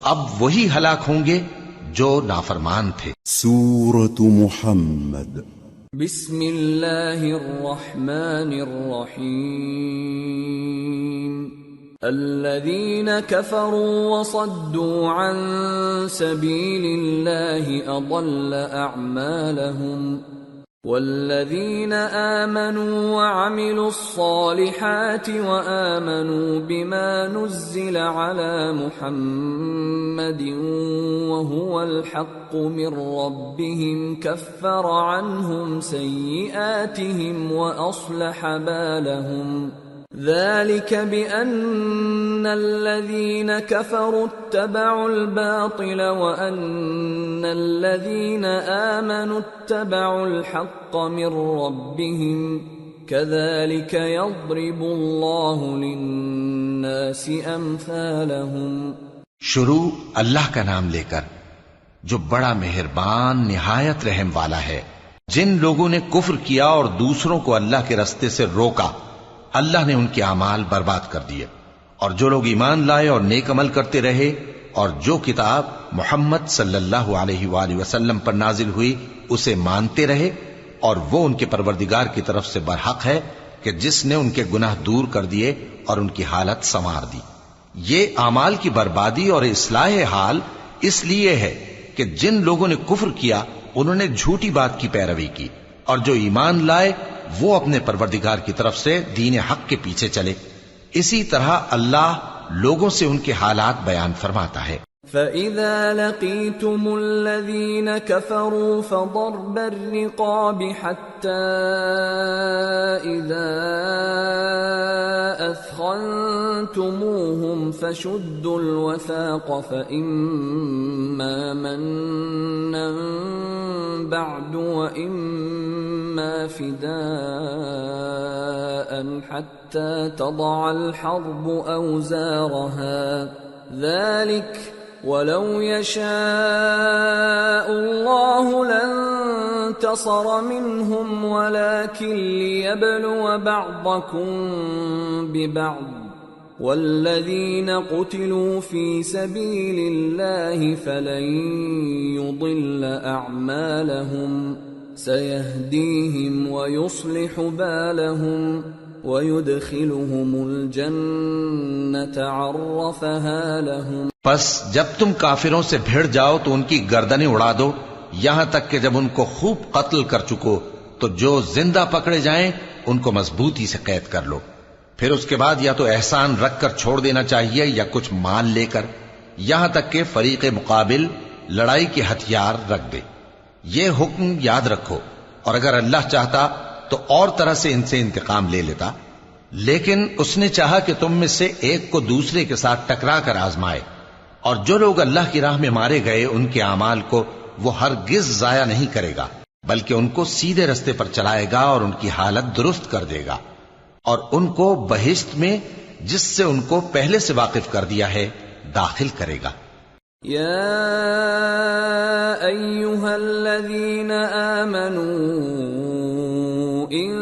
اب وہی ہلاک ہوں گے جو نافرمان تھے۔ سورة محمد بسم اللہ الرحمن الرحیم الذین كفروا وصدوا عن سبیل اللہ اضل اعمالهم والذین آمنوا وعملوا الصالحات وآمنوا بما نزل على محمد وهو الحق من ربهم كفر عنهم سيئاتهم وأصلح بالهم ذلك بأن الذين كفروا اتبعوا الباطل وأن الذين آمنوا اتبعوا الحق من ربهم كذلك يضرب الله للناس أمثالهم۔ شروع اللہ کا نام لے کر جو بڑا مہربان نہایت رحم والا ہے۔ جن لوگوں نے کفر کیا اور دوسروں کو اللہ کے رستے سے روکا، اللہ نے ان کے اعمال برباد کر دیے، اور جو لوگ ایمان لائے اور نیک عمل کرتے رہے اور جو کتاب محمد صلی اللہ علیہ وآلہ وسلم پر نازل ہوئی اسے مانتے رہے، اور وہ ان کے پروردگار کی طرف سے برحق ہے کہ جس نے ان کے گناہ دور کر دیے اور ان کی حالت سنوار دی۔ یہ اعمال کی بربادی اور اصلاح حال اس لیے ہے کہ جن لوگوں نے کفر کیا انہوں نے جھوٹی بات کی پیروی کی، اور جو ایمان لائے وہ اپنے پروردگار کی طرف سے دین حق کے پیچھے چلے۔ اسی طرح اللہ لوگوں سے ان کے حالات بیان فرماتا ہے۔ فَإِذَا لَقِيتُمُ الَّذِينَ كَفَرُوا فَضَرْبَ الرِّقَابِ حَتَّى إِذَا أَثْخَنْتُمُوهُمْ فَشُدُّوا الْوَثَاقَ فَإِمَّا مَنًّا بَعْدُ وَإِمَّا فِدَاءً حَتَّى تَضَعَ الْحَرْبُ أَوْزَارَهَا ذلك ولو يشاء الله لانتصر منهم ولكن ليبلو بعضكم ببعض والذين قتلوا في سبيل الله فلن يضل أعمالهم سيهديهم ويصلح بالهم وَيُدْخِلُهُمُ الْجَنَّةَ عَرَّفَهَا لَهُمْ۔ پس جب تم کافروں سے بھیڑ جاؤ تو ان کی گردنیں اڑا دو، یہاں تک کہ جب ان کو خوب قتل کر چکو تو جو زندہ پکڑے جائیں ان کو مضبوطی سے قید کر لو۔ پھر اس کے بعد یا تو احسان رکھ کر چھوڑ دینا چاہیے یا کچھ مال لے کر، یہاں تک کہ فریق مقابل لڑائی کے ہتھیار رکھ دے۔ یہ حکم یاد رکھو، اور اگر اللہ چاہتا تو اور طرح سے ان سے انتقام لے لیتا، لیکن اس نے چاہا کہ تم میں سے ایک کو دوسرے کے ساتھ ٹکرا کر آزمائے، اور جو لوگ اللہ کی راہ میں مارے گئے ان کے اعمال کو وہ ہرگز ضائع نہیں کرے گا، بلکہ ان کو سیدھے رستے پر چلائے گا اور ان کی حالت درست کر دے گا، اور ان کو بہشت میں جس سے ان کو پہلے سے واقف کر دیا ہے داخل کرے گا۔ یا ایھا الذین آمنوا ان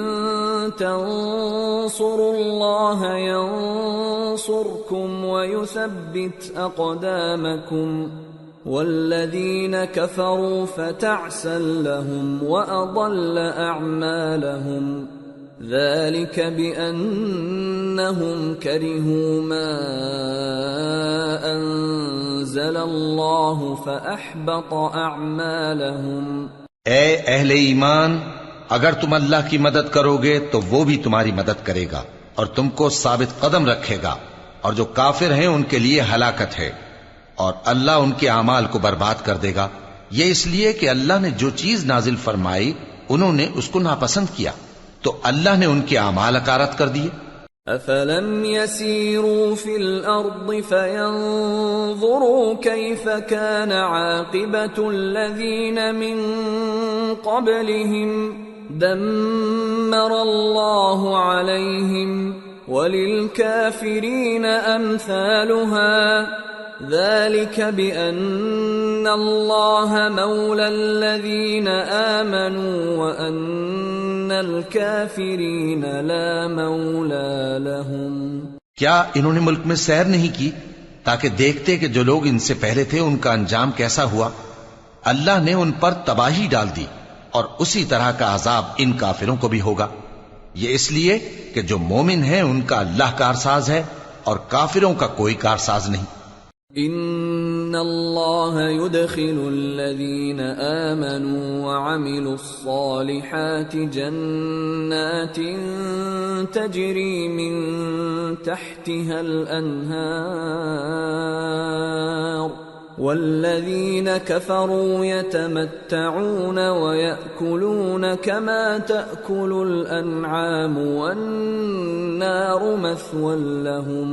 تنصروا اللہ ینصرکم ویثبت اقدامکم والذین کفروا فتعسا لهم واضل اعمالهم ذلك بأنهم كرهوا ما أنزل الله فأحبط أعمالهم۔ اے اہل ایمان، اگر تم اللہ کی مدد کرو گے تو وہ بھی تمہاری مدد کرے گا اور تم کو ثابت قدم رکھے گا، اور جو کافر ہیں ان کے لیے ہلاکت ہے، اور اللہ ان کے اعمال کو برباد کر دے گا۔ یہ اس لیے کہ اللہ نے جو چیز نازل فرمائی انہوں نے اس کو ناپسند کیا، تو اللہ نے ان کے اعمال اکارت کر دیے۔ افلم يسيروا في الارض فينظروا كيف كان عاقبة الذين من قبلهم دمر الله عليهم وللكافرين امثالها ذلك بأن الله مولى الذين آمنوا وأن الكافرين لا مولى لهم۔ کیا انہوں نے ملک میں سیر نہیں کی تاکہ دیکھتے کہ جو لوگ ان سے پہلے تھے ان کا انجام کیسا ہوا۔ اللہ نے ان پر تباہی ڈال دی اور اسی طرح کا عذاب ان کافروں کو بھی ہوگا۔ یہ اس لیے کہ جو مومن ہیں ان کا اللہ کارساز ہے اور کافروں کا کوئی کارساز نہیں۔ ان اللہ يدخل الذین آمنوا وعملوا الصالحات جنات تجری من تحتها الانہار والذین کفروا یتمتعون ویأکلون کما تأکل الانعام والنار مثوی لهم۔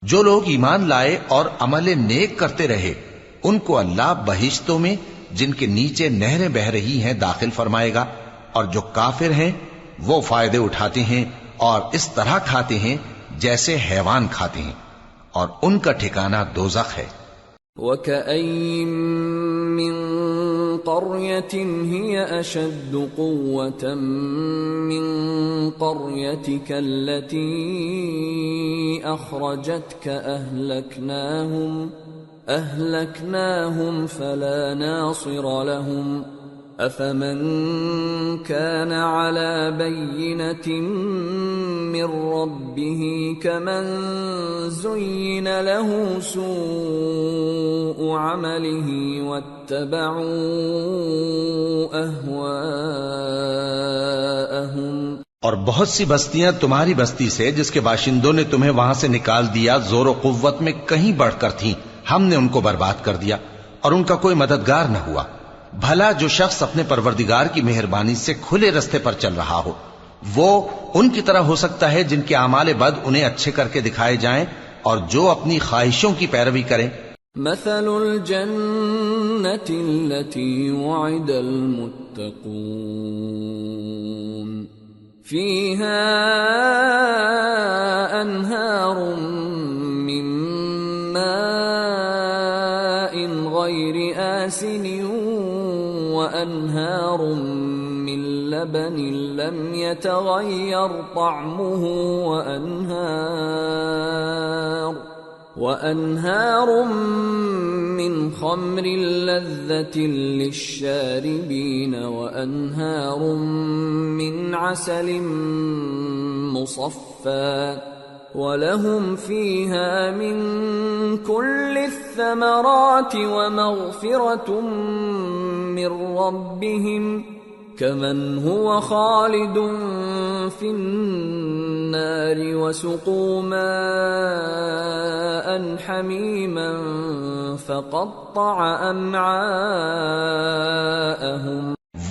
جو لوگ ایمان لائے اور عمل نیک کرتے رہے ان کو اللہ بہشتوں میں جن کے نیچے نہریں بہ رہی ہیں داخل فرمائے گا، اور جو کافر ہیں وہ فائدے اٹھاتے ہیں اور اس طرح کھاتے ہیں جیسے حیوان کھاتے ہیں، اور ان کا ٹھکانہ دوزخ ہے۔ وَكَأَيٍّ مِّن قَرْيَةٍ هِيَ أَشَدُّ قُوَّةً مِّن قَرْيَتِكَ الَّتِي أَخْرَجَتْكَ أَهْلَكْنَاهُمْ فَلَا نَاصِرَ لَهُمْ أَفَمَن كَانَ عَلَى بَيِّنَةٍ مِّن رَّبِّهِ كَمَن زُيِّنَ لَهُ سُوءُ عَمَلِهِ وَاتَّبَعُوا أَهْوَاءَهُمْ۔ اور بہت سی بستیاں تمہاری بستی سے جس کے باشندوں نے تمہیں وہاں سے نکال دیا زور و قوت میں کہیں بڑھ کر تھیں، ہم نے ان کو برباد کر دیا اور ان کا کوئی مددگار نہ ہوا۔ بھلا جو شخص اپنے پروردگار کی مہربانی سے کھلے رستے پر چل رہا ہو وہ ان کی طرح ہو سکتا ہے جن کے اعمال بد انہیں اچھے کر کے دکھائے جائیں اور جو اپنی خواہشوں کی پیروی کریں۔ مثل الجنة التي وعد المتقون فيها أنهار من ماء غير آسن وأنهار من لبن لم يتغير طعمه وأنهار من خمر لذة للشاربين وأنهار من عسل مصفى ولهم فيها من كل الثمرات ومغفرة من ربهم كمن هو خالد في النار وسقوا ماء حميما فقطع أمعاءهم۔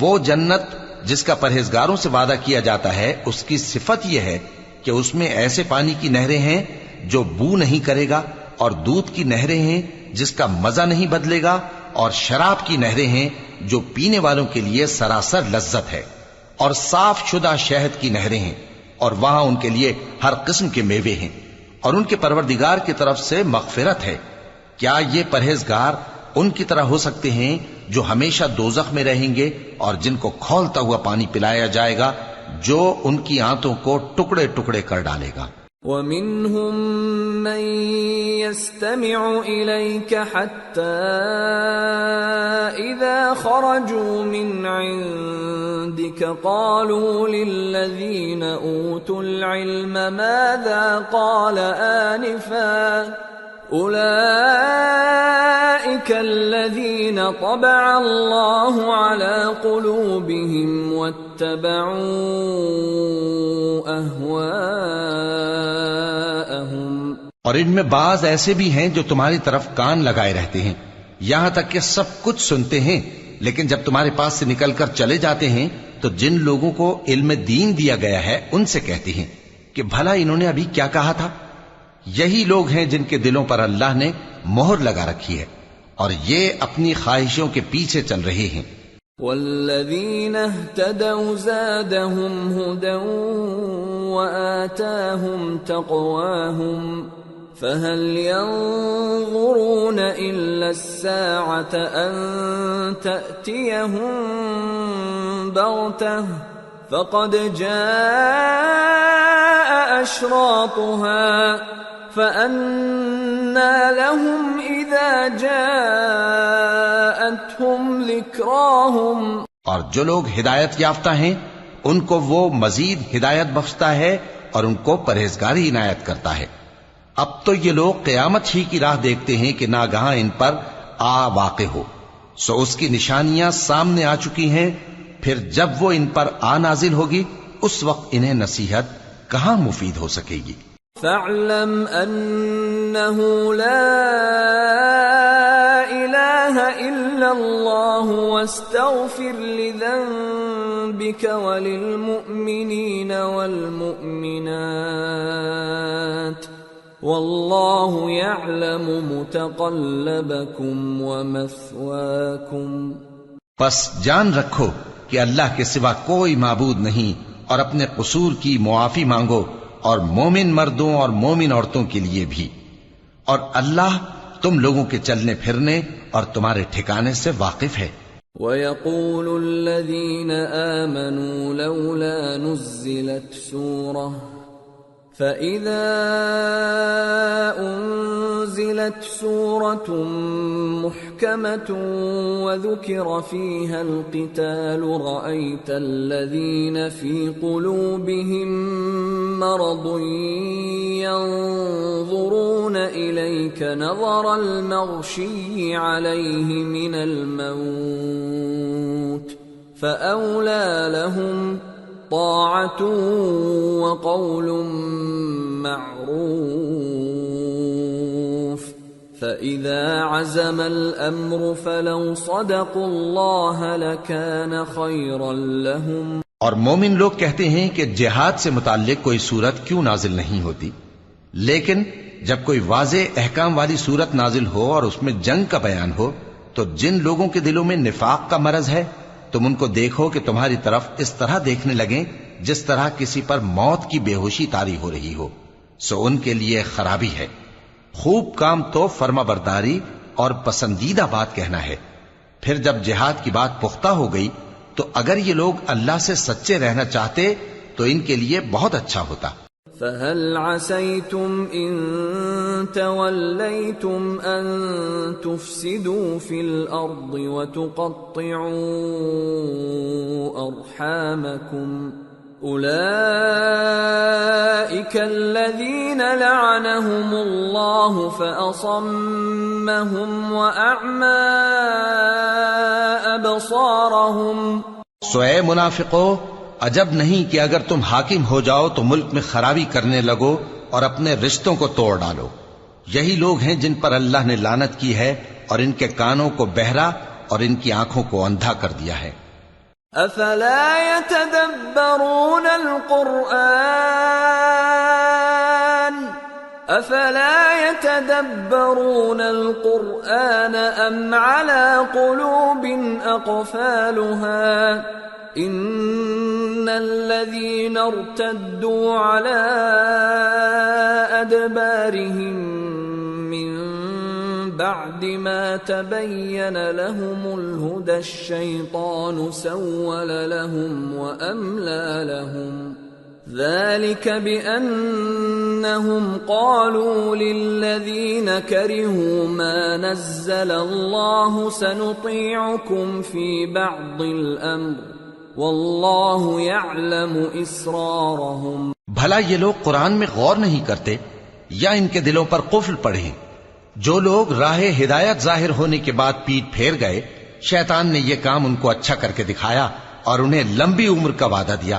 وہ جنت جس کا پرہیزگاروں سے وعدہ کیا جاتا ہے اس کی صفت یہ ہے کہ اس میں ایسے پانی کی نہریں ہیں جو بو نہیں کرے گا، اور دودھ کی نہریں ہیں جس کا مزہ نہیں بدلے گا، اور شراب کی نہریں ہیں جو پینے والوں کے لیے سراسر لذت ہے، اور صاف شدہ شہد کی نہریں ہیں، اور وہاں ان کے لیے ہر قسم کے میوے ہیں، اور ان کے پروردگار کی طرف سے مغفرت ہے۔ کیا یہ پرہیزگار ان کی طرح ہو سکتے ہیں جو ہمیشہ دوزخ میں رہیں گے اور جن کو کھولتا ہوا پانی پلایا جائے گا جو ان کی آنتوں کو ٹکڑے ٹکڑے کر ڈالے گا۔ وَمِنْهُمْ مَنْ يَسْتَمِعُ إِلَيْكَ حَتَّى إِذَا خَرَجُوا مِنْ عِنْدِكَ قَالُوا لِلَّذِينَ أُوتُوا الْعِلْمَ مَاذَا قَالَ آنِفًا أُولَئِكَ الَّذِينَ طَبَعَ اللَّهُ عَلَى قُلُوبِهِمْ وَاتَّبَعُوا أَهْوَاءَهُمْ۔ اور ان میں بعض ایسے بھی ہیں جو تمہاری طرف کان لگائے رہتے ہیں یہاں تک کہ سب کچھ سنتے ہیں، لیکن جب تمہارے پاس سے نکل کر چلے جاتے ہیں تو جن لوگوں کو علم دین دیا گیا ہے ان سے کہتے ہیں کہ بھلا انہوں نے ابھی کیا کہا تھا۔ یہی لوگ ہیں جن کے دلوں پر اللہ نے مہر لگا رکھی ہے اور یہ اپنی خواہشوں کے پیچھے چل رہے ہیں۔ والذین اہتدوا زادهم هدى وآتاهم تقواهم فهل ينظرون إلا الساعة أن تأتيهم بغتة فقد جاء أشراطها فَأَنَّى لَهُمْ إِذَا جَاءَتْهُمْ ذِكْرَاهُمْ اور جو لوگ ہدایت یافتہ ہیں ان کو وہ مزید ہدایت بخشتا ہے اور ان کو پرہیزگاری عنایت کرتا ہے۔ اب تو یہ لوگ قیامت ہی کی راہ دیکھتے ہیں کہ ناگہاں ان پر آ واقع ہو، سو اس کی نشانیاں سامنے آ چکی ہیں، پھر جب وہ ان پر آ نازل ہوگی اس وقت انہیں نصیحت کہاں مفید ہو سکے گی۔ فَاعْلَمْ أَنَّهُ لَا إِلَٰهَ إِلَّا اللَّهُ وَاسْتَغْفِرْ لِذَنبِكَ وَلِلْمُؤْمِنِينَ وَالْمُؤْمِنَاتِ وَاللَّهُ يَعْلَمُ مُتَقَلَّبَكُمْ وَمَثْوَاكُمْ۔ پس جان رکھو کہ اللہ کے سوا کوئی معبود نہیں، اور اپنے قصور کی معافی مانگو، اور مومن مردوں اور مومن عورتوں کے لیے بھی، اور اللہ تم لوگوں کے چلنے پھرنے اور تمہارے ٹھکانے سے واقف ہے۔ وَيَقُولُ الَّذِينَ آمَنُوا لَوْلَا نُزِّلَتْ سُورَةٌ فَإِذَا أُنزِلَتْ سُورَةٌ مُحْكَمَةٌ وَذُكِرَ فِيهَا الْقِتَالُ رَأَيْتَ الَّذِينَ فِي قُلُوبِهِم مَّرَضٌ يَنظُرُونَ إِلَيْكَ نَظَرَ الْمَغْشِيِّ عَلَيْهِ مِنَ الْمَوْتِ فَأَوْلَىٰ لَهُمْ طاعة وقول معروف فإذا عزم الأمر فلو صدقوا الله لكان خيرا لهم۔ اور مومن لوگ کہتے ہیں کہ جہاد سے متعلق کوئی صورت کیوں نازل نہیں ہوتی، لیکن جب کوئی واضح احکام والی صورت نازل ہو اور اس میں جنگ کا بیان ہو تو جن لوگوں کے دلوں میں نفاق کا مرض ہے تم ان کو دیکھو کہ تمہاری طرف اس طرح دیکھنے لگیں جس طرح کسی پر موت کی بے ہوشی طاری ہو رہی ہو، سو ان کے لیے خرابی ہے۔ خوب کام تو فرما برداری اور پسندیدہ بات کہنا ہے۔ پھر جب جہاد کی بات پختہ ہو گئی تو اگر یہ لوگ اللہ سے سچے رہنا چاہتے تو ان کے لیے بہت اچھا ہوتا۔ فَهَلْ عَسَيْتُمْ إِن تَوَلَّيْتُمْ أَن تُفْسِدُوا فِي الْأَرْضِ وَتُقَطِّعُوا أَرْحَامَكُمْ أُولَئِكَ الَّذِينَ لَعَنَهُمُ اللَّهُ فَأَصَمَّهُمْ وَأَعْمَى أَبْصَارَهُمْ۔ سو اے منافقو، عجب نہیں کہ اگر تم حاکم ہو جاؤ تو ملک میں خرابی کرنے لگو اور اپنے رشتوں کو توڑ ڈالو۔ یہی لوگ ہیں جن پر اللہ نے لعنت کی ہے اور ان کے کانوں کو بہرا اور ان کی آنکھوں کو اندھا کر دیا ہے۔ افلا يتدبرون القرآن ام على قلوب اقفالها ان الذين ارتدوا على ادبارهم من بعد ما تبين لهم الهدى الشيطان سول لهم وأملى لهم ذلك بأنهم قالوا للذين كرهوا ما نزل الله سنطيعكم في بعض الأمر والله يعلم إسرارهم۔ بھلا یہ لوگ قرآن میں غور نہیں کرتے یا ان کے دلوں پر قفل پڑے؟ جو لوگ راہ ہدایت ظاہر ہونے کے بعد پیٹ پھیر گئے، شیطان نے یہ کام ان کو اچھا کر کے دکھایا اور انہیں لمبی عمر کا وعدہ دیا۔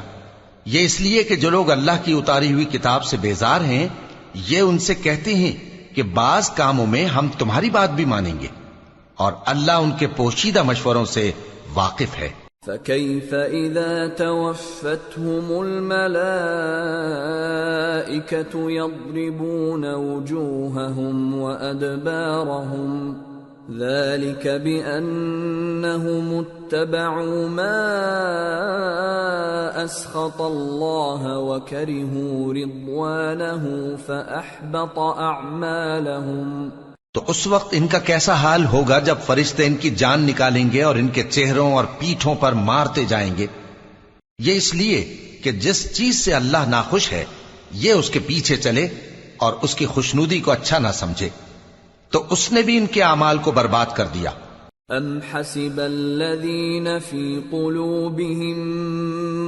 یہ اس لیے کہ جو لوگ اللہ کی اتاری ہوئی کتاب سے بیزار ہیں یہ ان سے کہتے ہیں کہ بعض کاموں میں ہم تمہاری بات بھی مانیں گے، اور اللہ ان کے پوشیدہ مشوروں سے واقف ہے۔ فَكَيْفَ إِذَا تَوَفَّتْهُمُ الْمَلَائِكَةُ يَضْرِبُونَ وُجُوهَهُمْ وَأَدْبَارَهُمْ ذَلِكَ بِأَنَّهُمُ اتَّبَعُوا مَا أَسْخَطَ اللَّهَ وَكَرِهُوا رِضْوَانَهُ فَأَحْبَطَ أَعْمَالَهُمْ۔ تو اس وقت ان کا کیسا حال ہوگا جب فرشتے ان کی جان نکالیں گے اور ان کے چہروں اور پیٹھوں پر مارتے جائیں گے۔ یہ اس لیے کہ جس چیز سے اللہ ناخوش ہے یہ اس کے پیچھے چلے، اور اس کی خوشنودی کو اچھا نہ سمجھے تو اس نے بھی ان کے اعمال کو برباد کر دیا۔ ام حسب الذین فی قلوبهم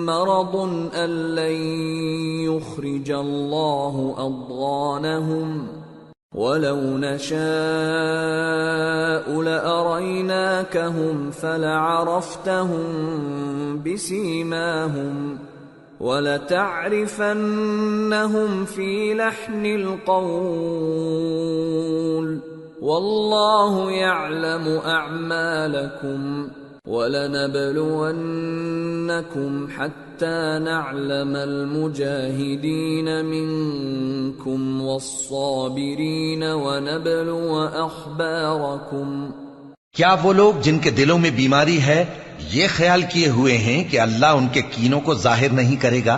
مرض ان لن یخرج اللہ اضغانهم وَلَوْ نَشَاءُ لَأَرَيْنَاكَهُمْ فَلَعَرَفْتَهُمْ بِسِيمَاهُمْ وَلَتَعْرِفَنَّهُمْ فِي لَحْنِ الْقَوْلِ وَاللَّهُ يَعْلَمُ أَعْمَالَكُمْ وَلَنَبْلُوَنَّكُمْ حَتَّى نَعْلَمَ الْمُجَاهِدِينَ مِنكُمْ وَالصَّابِرِينَ وَنَبْلُوَ أَخْبَارَكُمْ۔ کیا وہ لوگ جن کے دلوں میں بیماری ہے یہ خیال کیے ہوئے ہیں کہ اللہ ان کے کینوں کو ظاہر نہیں کرے گا؟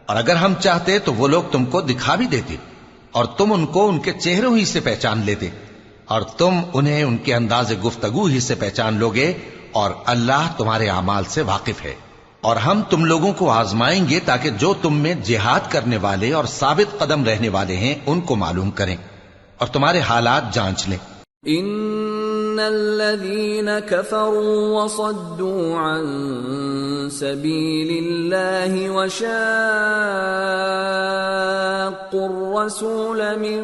اور اگر ہم چاہتے تو وہ لوگ تم کو دکھا بھی دیتے اور تم ان کو ان کے چہروں ہی سے پہچان لیتے، اور تم انہیں ان کے انداز گفتگو ہی سے پہچان لوگے، اور اللہ تمہارے اعمال سے واقف ہے۔ اور ہم تم لوگوں کو آزمائیں گے تاکہ جو تم میں جہاد کرنے والے اور ثابت قدم رہنے والے ہیں ان کو معلوم کریں اور تمہارے حالات جانچ لیں۔ ان الذين كفروا وصدوا عن سبيل الله وشاقوا الرسول من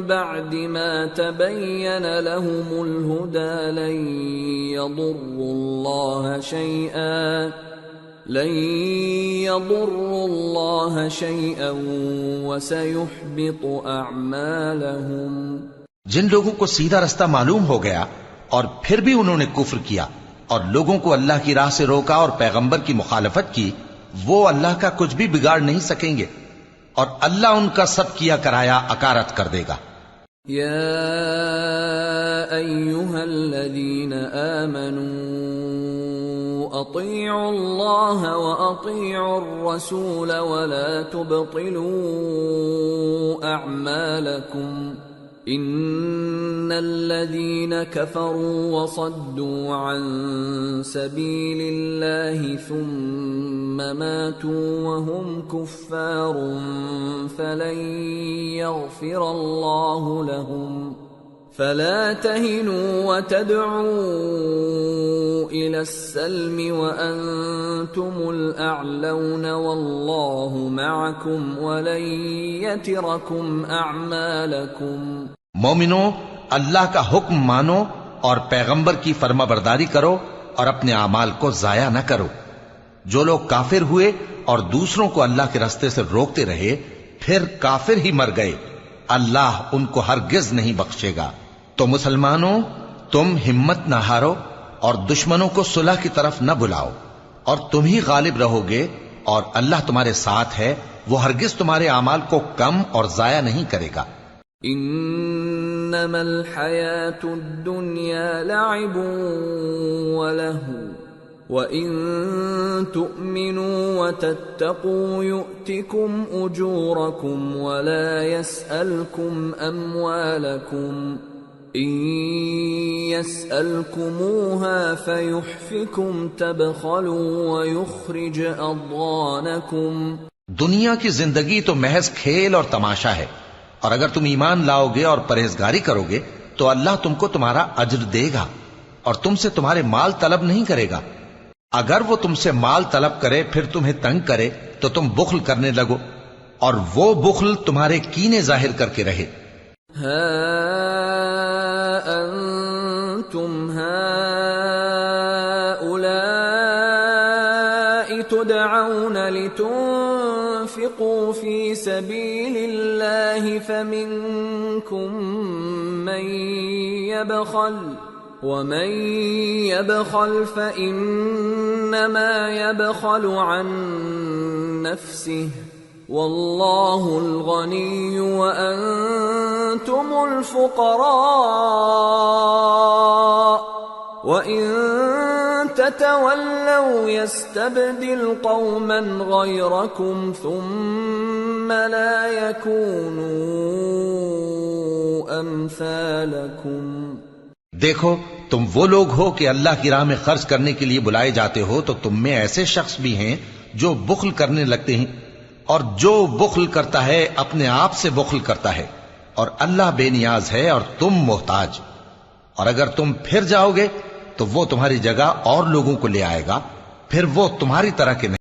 بعد ما تبين لهم الهدى لن يضروا الله شيئا وسيحبط اعمالهم۔ جن لوگوں کو سیدھا رستہ معلوم ہو گیا اور پھر بھی انہوں نے کفر کیا اور لوگوں کو اللہ کی راہ سے روکا اور پیغمبر کی مخالفت کی، وہ اللہ کا کچھ بھی بگاڑ نہیں سکیں گے اور اللہ ان کا سب کیا کرایا اکارت کر دے گا۔ یا ایھا الذین آمنوا اطیعوا اللہ واطیعوا الرسول ولا تبطلوا اعمالکم ان الذين كفروا وصدوا عن سبيل الله ثم ماتوا وهم كفار فلن يغفر الله لهم فلا تهنوا وتدعوا الى السلم وانتم الاعلون والله معكم ولن يتركم اعمالكم۔ مومنو، اللہ کا حکم مانو اور پیغمبر کی فرما برداری کرو اور اپنے اعمال کو ضائع نہ کرو۔ جو لوگ کافر ہوئے اور دوسروں کو اللہ کے راستے سے روکتے رہے پھر کافر ہی مر گئے، اللہ ان کو ہرگز نہیں بخشے گا۔ تو مسلمانوں، تم ہمت نہ ہارو اور دشمنوں کو صلح کی طرف نہ بلاؤ، اور تم ہی غالب رہو گے، اور اللہ تمہارے ساتھ ہے، وہ ہرگز تمہارے اعمال کو کم اور ضائع نہیں کرے گا۔ انما الحیاۃ الدنیا لعب ولہو وَإِن تُؤْمِنُوا وَتَتَّقُوا يُؤْتِكُمْ أُجُورَكُمْ وَلَا يَسْأَلْكُمْ أَمْوَالَكُمْ إِن يَسْأَلْكُمُوهَا فَيُحْفِكُمْ تَبْخَلُوا وَيُخْرِجْ أَضْغَانَكُمْ۔ دنیا کی زندگی تو محض کھیل اور تماشا ہے، اور اگر تم ایمان لاؤ گے اور پرہیزگاری کرو گے تو اللہ تم کو تمہارا اجر دے گا اور تم سے تمہارے مال طلب نہیں کرے گا۔ اگر وہ تم سے مال طلب کرے پھر تمہیں تنگ کرے تو تم بخل کرنے لگو، اور وہ بخل تمہارے کینے ظاہر کر کے رہے۔ ہا انتم ہؤلاء تدعون لتنفقوا في سبيل الله فمنكم من يبخل ومن يبخل فإنما يبخل عن نفسه والله الغني وأنتم الفقراء وإن تتولوا يستبدل قوما غيركم ثم لا يكونوا أمثالكم۔ دیکھو، تم وہ لوگ ہو کہ اللہ کی راہ میں خرچ کرنے کے لیے بلائے جاتے ہو، تو تم میں ایسے شخص بھی ہیں جو بخل کرنے لگتے ہیں، اور جو بخل کرتا ہے اپنے آپ سے بخل کرتا ہے، اور اللہ بے نیاز ہے اور تم محتاج۔ اور اگر تم پھر جاؤ گے تو وہ تمہاری جگہ اور لوگوں کو لے آئے گا، پھر وہ تمہاری طرح کے نہیں